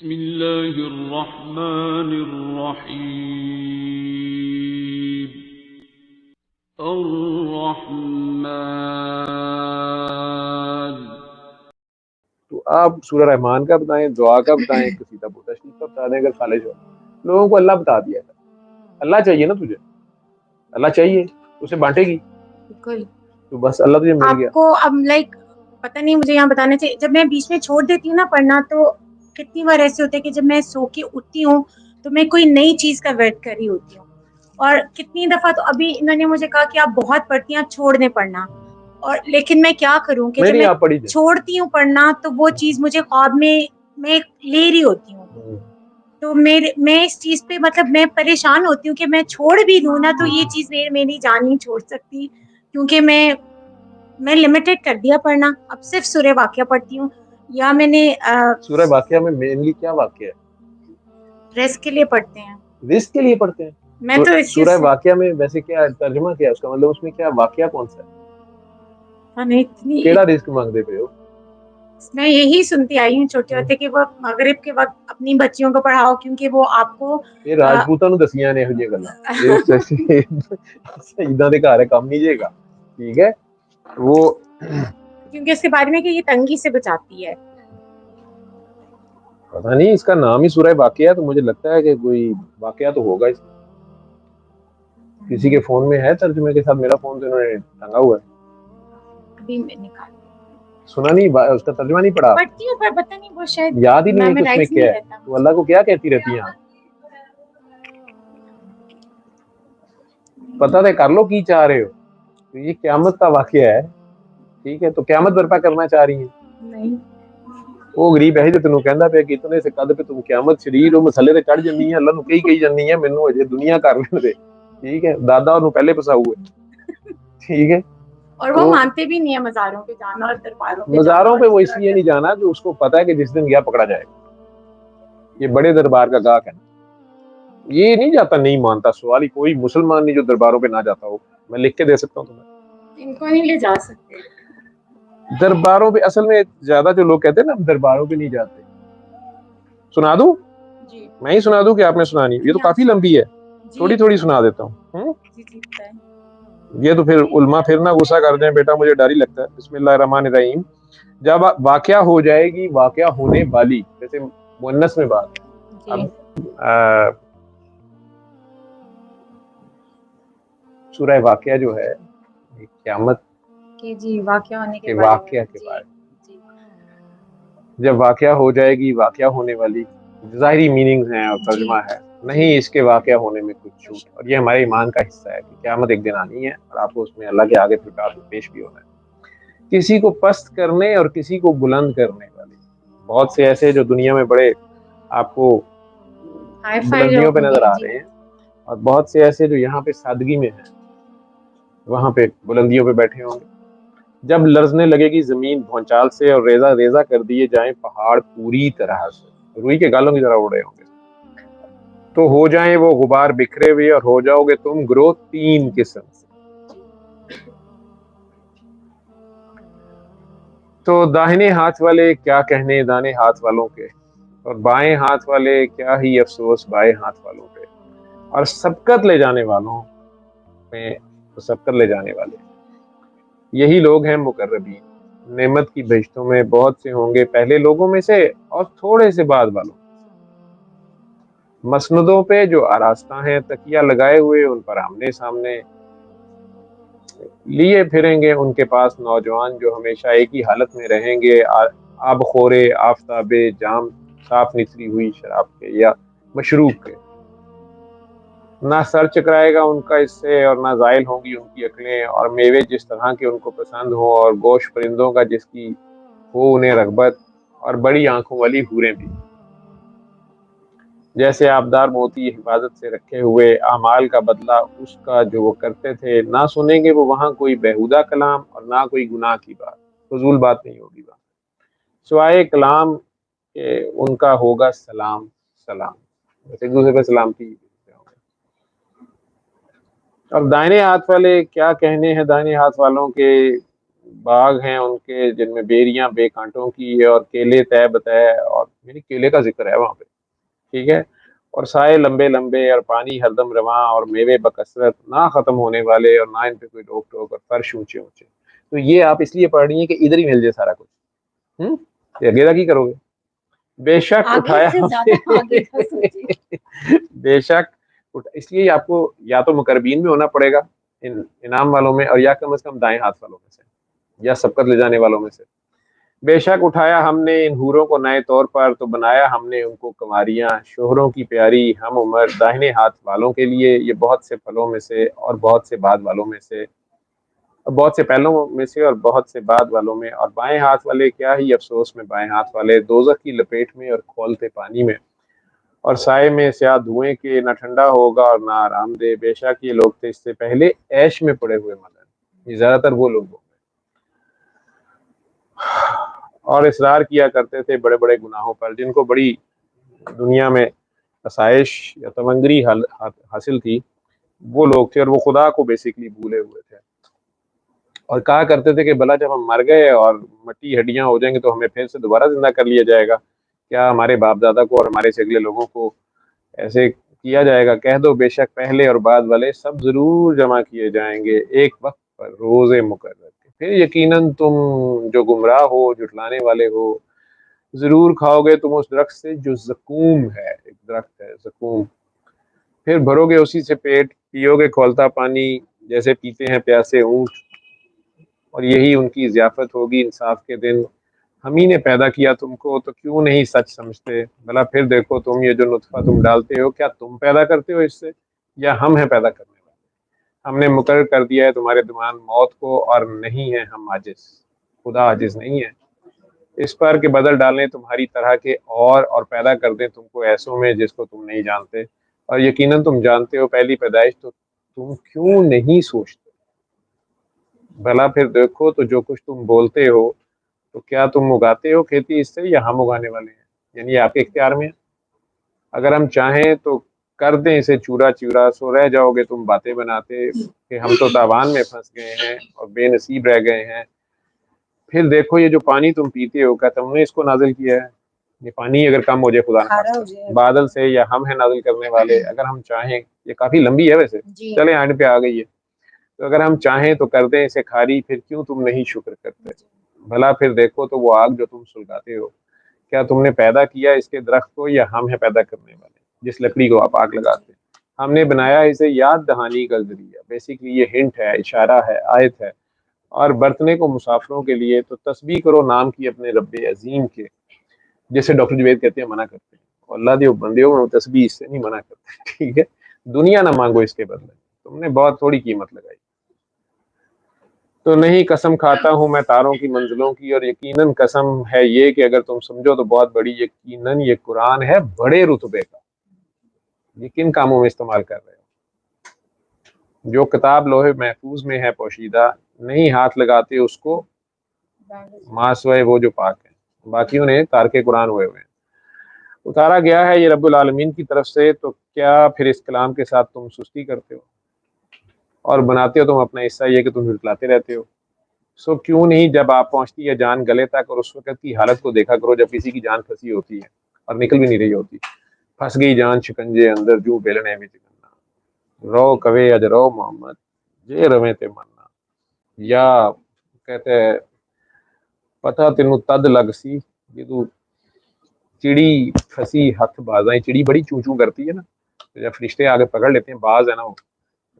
بسم اللہ الرحمن الرحیم الرحمن. تو آپ سورہ رحمان کا بتائیں، دعا کا بتائیں، کسی کا بہت شریف کا بتا دیں اگر خالص ہو. لوگوں کو اللہ بتا دیا تھا. اللہ چاہیے نا تجھے، اللہ چاہیے اسے بانٹے گی بالکل. تو بس اللہ تجھے مل گیا. آپ کو اب پتہ نہیں مجھے یہاں بتانا چاہیے، جب میں بیچ میں چھوڑ دیتی ہوں نا پڑھنا، تو کتنی بار ایسے ہوتے ہیں کہ جب میں سو کے اٹھتی ہوں تو میں کوئی نئی چیز کا ویٹ کر رہی ہوتی ہوں، اور کتنی دفعہ تو ابھی انہوں نے مجھے کہا کہ آپ بہت پڑھتی ہیں، چھوڑ دیں پڑھنا، اور لیکن میں کیا کروں کہ جب نہیں میں آپ پڑھی جائے. چھوڑتی ہوں پڑھنا تو وہ چیز مجھے خواب میں لے رہی ہوتی ہوں، تو میں اس چیز پہ میں پریشان ہوتی ہوں کہ میں چھوڑ بھی دوں نا تو یہ چیز میری جان نہیں چھوڑ سکتی، کیونکہ میں لمیٹڈ کر دیا پڑھنا. اب صرف سورہ واقعہ پڑھتی ہوں، یا میں نے سورہ واقعہ میں مینلی کیا واقعہ ہے؟ رزق کے لیے پڑھتے ہیں. رزق کے لیے پڑھتے ہیں. میں تو اس سورہ واقعہ میں ویسے کیا ترجمہ کیا اس کا مطلب اس میں کیا واقعہ کون سا ہے؟ کیڑا رزق مانگتے پہ ہو؟ میں یہی سنتی آئی ہوں چھوٹے ہوتے کہ وہ مغرب کے وقت اپنی بچیوں کو پڑھاؤ، کیونکہ وہ آپ کو راجپوتاں نوں دسیاں نے یہ گلاں شہیداں دے گھر کم نہیں جائے گا. ٹھیک ہے، وہ کیونکہ اس کے بارے میں کہ یہ تنگی سے بچاتی ہے. پتہ نہیں، اس کا نام ہی سورہ واقعہ ہے تو مجھے لگتا ہے کہ کوئی واقعہ تو ہوگا اس میں. کسی کے فون میں ہے ترجمے کے ساتھ؟ میرا فون تو انہوں نے ٹنگا ہوا ہے. ابھی میں نکال سنا نہیں اس کا ترجمہ نہیں پڑھا؟ پڑھتی ہوں پر پتہ نہیں وہ شاید یاد ہی نہیں ہے کہ اس میں میمورائز کیا نہیں ہے. رہتا. تو اللہ کو کیا کہتی رہتی ہیں آپ؟ پتہ تو کر لو کی چاہ رہے ہو. تو یہ قیامت کا واقعہ ہے، ٹھیک ہے؟ تو قیامت برپا کرنا چاہ رہی ہیں. نہیں، وہ غریب ہے جو تینوں کہندا پیا کہ اتنے سے قد پہ تم قیامت شریر و مسئلے تے چڑھ جنی ہے. اللہ نو کہی جنی ہے مینوں اجے دنیا کر لین دے. ٹھیک ہے، دادا نو پہلے پساؤ ہے. ٹھیک ہے، اور وہ مانتے بھی نہیں ہے مزاروں پہ جانا اور درباروں پہ مزاروں پہ وہ اس لیے نہیں جانا جو اس کو پتا ہے کہ جس دن گیا پکڑا جائے گا. یہ بڑے دربار کا گاہک ہے نا، یہ نہیں جاتا نہیں مانتا. سوال ہی کوئی مسلمان نہیں جو درباروں پہ نہ جاتا ہو. میں لکھ کے دے سکتا ہوں تمہیں. ان کو نہیں لے جا سکتے درباروں پہ. اصل میں زیادہ جو لوگ کہتے ہیں نا ہم درباروں پہ نہیں جاتے. سنا دوں؟ جی میں ہی سنا دوں کہ آپ نے سنانی؟ یہ تو کافی لمبی ہے، تھوڑی تھوڑی سنا دیتا ہوں. یہ تو پھر علماء پھر نہ غصہ کر دیں بیٹا، مجھے ڈر ہی لگتا ہے. بسم اللہ الرحمن الرحیم. جب واقعہ ہو جائے گی واقعہ ہونے والی، جیسے مؤنث میں بات ہے. اب سورہ واقعہ جو ہے قیامت جی واقعہ ہونے کے واقعہ کے بارے میں. جب واقعہ ہو جائے گی واقعہ ہونے والی، ظاہری میننگز ہیں اور ترجمہ ہے. نہیں اس کے واقعہ ہونے میں کچھ چھوٹ، اور یہ ہمارے ایمان کا حصہ ہے کہ قیامت ایک دن آنی ہے اور آپ کو اس میں اللہ کے آگے پھر پیش بھی ہونا ہے. کسی کو پست کرنے اور کسی کو بلند کرنے والے. بہت سے ایسے جو دنیا میں بڑے آپ کو بلندیوں پہ نظر آ رہے ہیں، اور بہت سے ایسے جو یہاں پہ سادگی میں ہیں وہاں پہ بلندیوں پہ بیٹھے ہوں گے. جب لرزنے لگے گی زمین بھونچال سے اور ریزہ ریزہ کر دیے جائیں پہاڑ پوری طرح سے. روئی کے گالوں کی طرح اڑ رہے ہوں گے. تو ہو جائیں وہ غبار بکھرے ہوئے اور ہو جاؤ گے تم گروہ تین قسم سے. تو داہنے ہاتھ والے کیا کہنے دانے ہاتھ والوں کے، اور بائیں ہاتھ والے کیا ہی افسوس بائیں ہاتھ والوں پہ. اور سبقت لے جانے والوں میں سبقت لے جانے والے یہی لوگ ہیں مقربین. نعمت کی بہشتوں میں بہت سے ہوں گے پہلے لوگوں میں سے اور تھوڑے سے بعد والوں. مسندوں پہ جو آراستہ ہیں تکیہ لگائے ہوئے ان پر آمنے سامنے لیے پھریں گے. ان کے پاس نوجوان جو ہمیشہ ایک ہی حالت میں رہیں گے، آب خورے آفتاب جام صاف نثری ہوئی شراب کے یا مشروب کے. نہ سر چکرائے گا ان کا اس سے اور نہ زائل ہوں گی ان کی عقلیں. اور میوے جس طرح کے ان کو پسند ہوں اور گوشت پرندوں کا جس کی ہو انہیں رغبت. اور بڑی آنکھوں والی حوریں بھی جیسے آبدار موتی حفاظت سے رکھے ہوئے. اعمال کا بدلہ اس کا جو وہ کرتے تھے. نہ سنیں گے وہ وہاں کوئی بیہودہ کلام اور نہ کوئی گناہ کی بات، فضول بات نہیں ہوگی وہاں سوائے کلام کہ ان کا ہوگا سلام سلام، بس ایک دوسرے پہ سلامتی. اور دائنے ہاتھ والے کیا کہنے ہیں دائنے ہاتھ والوں کے، باغ ہیں ان کے جن میں بیریاں بے کانٹوں کی ہے اور کیلے طے بتائے، اور یعنی کیلے کا ذکر ہے وہاں پہ، ٹھیک ہے، اور سائے لمبے لمبے اور پانی ہر دم رواں اور میوے بکثرت نہ ختم ہونے والے اور نہ ان پہ کوئی روک ٹوک اور فرش اونچے اونچے. تو یہ آپ اس لیے پڑھ رہی ہیں کہ ادھر ہی مل جائے سارا کچھ. یہ اگلا کی کرو گے؟ بے شک اٹھایا آگے سے زیادہ آگے تھا سوچی. بے شک اس لیے آپ کو یا تو مقربین میں ہونا پڑے گا انعام والوں میں، اور یا کم از کم دائیں ہاتھ والوں میں سے، یا سبقت لے جانے والوں میں سے. بے شک اٹھایا ہم نے ان حوروں کو نئے طور پر، تو بنایا ہم نے ان کو کنواریاں شوہروں کی پیاری ہم عمر داہنے ہاتھ والوں کے لیے، یہ بہت سے پھلوں میں سے اور بہت سے بعد والوں میں سے، بہت سے پہلوں میں سے اور بہت سے بعد والوں میں. اور بائیں ہاتھ والے کیا ہی افسوس میں بائیں ہاتھ والے دوزخ کی لپیٹ میں اور کھولتے پانی میں اور سائے میں سیاہ دھوئیں کے، نہ ٹھنڈا ہوگا اور نہ آرام دہ. بے شک یہ لوگ تھے اس سے پہلے عیش میں پڑے ہوئے مدن، یہ زیادہ تر وہ لوگ ہوں گے، اور اصرار کیا کرتے تھے بڑے بڑے گناہوں پر، جن کو بڑی دنیا میں آسائش یا تمنگری حاصل تھی، وہ لوگ تھے، اور وہ خدا کو بیسیکلی بھولے ہوئے تھے. اور کہا کرتے تھے کہ بھلا جب ہم مر گئے اور مٹی ہڈیاں ہو جائیں گے تو ہمیں پھر سے دوبارہ زندہ کر لیا جائے گا کیا؟ ہمارے باپ دادا کو اور ہمارے سے اگلے لوگوں کو ایسے کیا جائے گا؟ کہہ دو بے شک پہلے اور بعد والے سب ضرور جمع کیے جائیں گے ایک وقت پر روز مقرر کے، پھر یقیناً تم جو گمراہ ہو جھٹلانے والے ہو ضرور کھاؤ گے تم اس درخت سے جو زقوم ہے، ایک درخت ہے زقوم، پھر بھرو گے اسی سے پیٹ، پیو گے کھولتا پانی جیسے پیتے ہیں پیاسے اونٹ، اور یہی ان کی ضیافت ہوگی انصاف کے دن. ہم ہی نے پیدا کیا تم کو تو کیوں نہیں سچ سمجھتے؟ بھلا پھر دیکھو تم یہ جو نطفہ تم ڈالتے ہو کیا تم پیدا کرتے ہو اس سے، یا ہم ہیں پیدا کرنے والے؟ ہم نے مقرر کر دیا ہے تمہارے درمیان موت کو، اور نہیں ہے ہم عاجز، خدا عاجز نہیں ہے اس پر کہ بدل ڈالیں تمہاری طرح کے اور پیدا کر دیں تم کو ایسوں میں جس کو تم نہیں جانتے، اور یقیناً تم جانتے ہو پہلی پیدائش تو تم کیوں نہیں سوچتے؟ بھلا پھر دیکھو تو جو کچھ تم بولتے ہو تو کیا تم اگاتے ہو کھیتی اس سے، یا ہم اگانے والے ہیں؟ یعنی یہ آپ کے اختیار میں ہے. اگر ہم چاہیں تو کر دیں اسے چورا چورا، سو رہ جاؤ گے تم باتیں بناتے کہ ہم تو تاوان میں پھنس گئے ہیں اور بے نصیب رہ گئے ہیں. پھر دیکھو یہ جو پانی تم پیتے ہو کیا تم نے اس کو نازل کیا ہے؟ یہ پانی اگر کم ہو جائے خدا نخواستہ بادل سے، یا ہم ہیں نازل کرنے والے؟ اگر ہم چاہیں، یہ کافی لمبی ہے ویسے، چلیں اینڈ پہ آ گئی ہے، تو اگر ہم چاہیں تو کر دیں اسے کھاری، پھر کیوں تم نہیں شکر کرتے؟ بھلا پھر دیکھو تو وہ آگ جو تم سلگاتے ہو کیا تم نے پیدا کیا اس کے درخت کو، یا ہم ہیں پیدا کرنے والے جس لکڑی کو آپ آگ لگاتے ہیں؟ ہم نے بنایا اسے یاد دہانی کا ذریعہ، بیسیکلی یہ ہنٹ ہے، اشارہ ہے، آیت ہے، اور برتنے کو مسافروں کے لیے. تو تسبیح کرو نام کی اپنے رب عظیم کے، جیسے ڈاکٹر جوید کہتے ہیں منع کرتے ہیں، اور اللہ دیو بندیوں میں تسبیح اس سے نہیں منع کرتے، ٹھیک ہے، دنیا نہ مانگو اس کے بدلے، تم نے بہت تھوڑی قیمت لگائی. تو نہیں قسم کھاتا ہوں میں تاروں کی منزلوں کی، اور یقیناً قسم ہے یہ کہ اگر تم سمجھو تو بہت بڑی، یقیناً یہ قرآن ہے بڑے رتبے کا. یہ کن کاموں میں استعمال کر رہے ہو؟ جو کتاب لوہے محفوظ میں ہے پوشیدہ، نہیں ہاتھ لگاتے اس کو ماں سوئے وہ جو پاک ہیں، باقیوں نے تارک قرآن ہوئے ہوئے ہیں. اتارا گیا ہے یہ رب العالمین کی طرف سے، تو کیا پھر اس کلام کے ساتھ تم سستی کرتے ہو اور بناتے ہو تم اپنا حصہ یہ کہ تم جھٹلاتے رہتے ہو؟ سو کیوں نہیں جب آپ پہنچتی ہے جان گلے تک، اور اس وقت کی حالت کو دیکھا کرو جب کسی کی جان پھنسی ہوتی ہے اور نکل بھی نہیں رہی ہوتی، پھنس گئی جان شکنجے اندر جو بیلنے میں چکنا، رو کوے اج رو محمد جے رویں تے مرنا، یا کہتے ہیں پتہ تینوں تد لگ سی جدو چڑی پھنسی ہاتھ بازائیں. چڑی بڑی چوں چوں کرتی ہے نا، جب فرشتے آگے پکڑ لیتے ہیں، باز ہے نا وہ،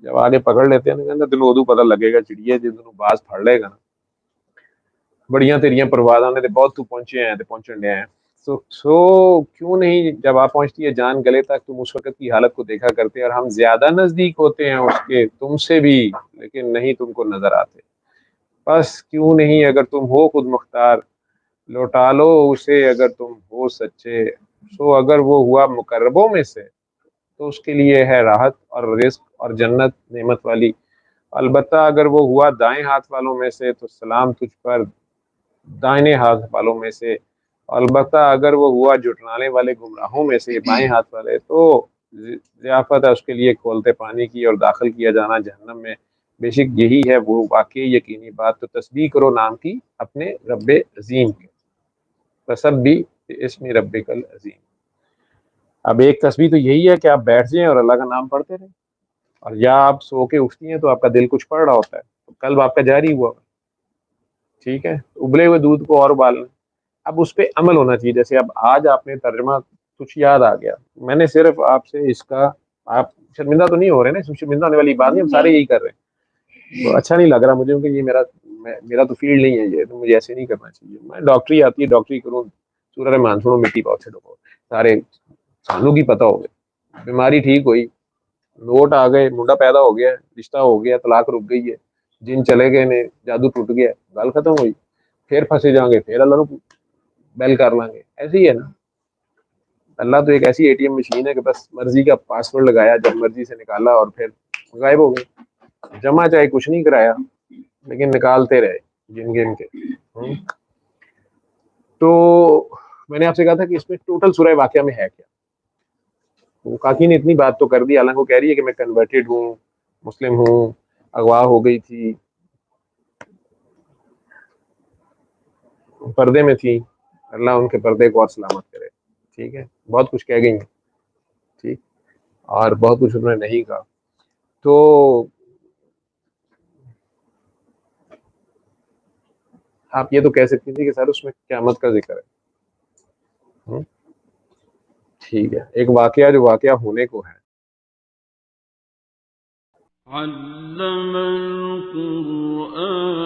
جب آگے پکڑ لیتے ہیں نا تینوں ادو پتہ لگے گا چڑیے جدوں باز پھڑ لے گا نا، بڑیاں تیریاں پروازاں نے تے بہت تو پہنچے ہیں تے پہنچن ڈے ہیں. سو کیوں نہیں جب آپ پہنچتی ہے جان گلے تک تم اس وقت کی حالت کو دیکھا کرتے، اور ہم زیادہ نزدیک ہوتے ہیں اس کے تم سے بھی، لیکن نہیں تم کو نظر آتے. بس کیوں نہیں اگر تم ہو خود مختار لوٹا لو اسے اگر تم ہو سچے. سو اگر وہ ہوا مقربوں میں سے تو اس کے لیے ہے راحت اور رزق اور جنت نعمت والی، البتہ اگر وہ ہوا دائیں ہاتھ والوں میں سے تو سلام تجھ پر دائیں ہاتھ والوں میں سے، البتہ اگر وہ ہوا جھٹلانے والے گمراہوں میں سے بائیں ہاتھ والے تو ضیافت ہے اس کے لیے کھولتے پانی کی اور داخل کیا جانا جہنم میں. بیشک یہی ہے وہ واقعی یقینی بات، تو تسبیح کرو نام کی اپنے رب عظیم کے، فسبح باسم ربک العظیم۔ اب ایک تسبیح تو یہی ہے کہ آپ بیٹھ جائیں اور اللہ کا نام پڑھتے رہیں، اور یا آپ سو کے اٹھتی ہیں تو آپ کا دل کچھ پڑھ رہا ہوتا ہے، تو قلب آپ کا جاری ہوا، ٹھیک ہے، ابلے ہوئے دودھ کو اور ابالنا، اب اس پہ عمل ہونا چاہیے۔ جیسے اب آج آپ نے ترجمہ کچھ یاد آ گیا، میں نے صرف آپ سے اس کا، آپ شرمندہ تو نہیں ہو رہے نا، اس میں شرمندہ ہونے والی بات نہیں، ہم سارے یہی کر رہے ہیں، تو اچھا نہیں لگ رہا مجھے کیونکہ یہ میرا تو فیلڈ نہیں ہے، یہ تو مجھے ایسے نہیں کرنا چاہیے، میں ڈاکٹری آتی ہے ڈاکٹری کروں، سورہ رحمان سنو، مٹی پاؤ چھڑو، سارے سالوں کی پتہ ہو گئے، بیماری ٹھیک ہوئی، نوٹ آ گئے، منڈا پیدا ہو گیا، رشتہ ہو گیا، طلاق رک گئی ہے، جن چلے گئے نے، جادو ٹوٹ گیا، گل ختم ہوئی، پھر پھنسے جائیں گے، پھر اللہ رو بیل کر لیں گے، ایسے ہی ہے نا۔ اللہ تو ایک ایسی اے ٹی ایم مشین ہے کہ بس مرضی کا پاسورڈ لگایا، جب مرضی سے نکالا اور پھر غائب ہو گئے، جمع چاہے کچھ نہیں کرایا لیکن نکالتے رہے گن گن کے۔ تو میں نے آپ سے کہا تھا کہ اس میں ٹوٹل سورہ واقعہ میں ہے کیا، وہ کاکی نے اتنی بات تو کر دی، حالانکہ وہ کہہ رہی ہے کہ میں کنورٹڈ ہوں، مسلم ہوں، اغوا ہو گئی تھی، پردے میں تھی، اللہ ان کے پردے کو اور سلامت کرے، ٹھیک ہے، بہت کچھ کہہ گئی ہیں، ٹھیک، اور بہت کچھ انہوں نے نہیں کہا۔ تو آپ یہ تو کہہ سکتی تھی کہ سر اس میں قیامت کا ذکر ہے، ٹھیک ہے، ایک واقعہ جو واقعہ ہونے کو ہے، علم القرآن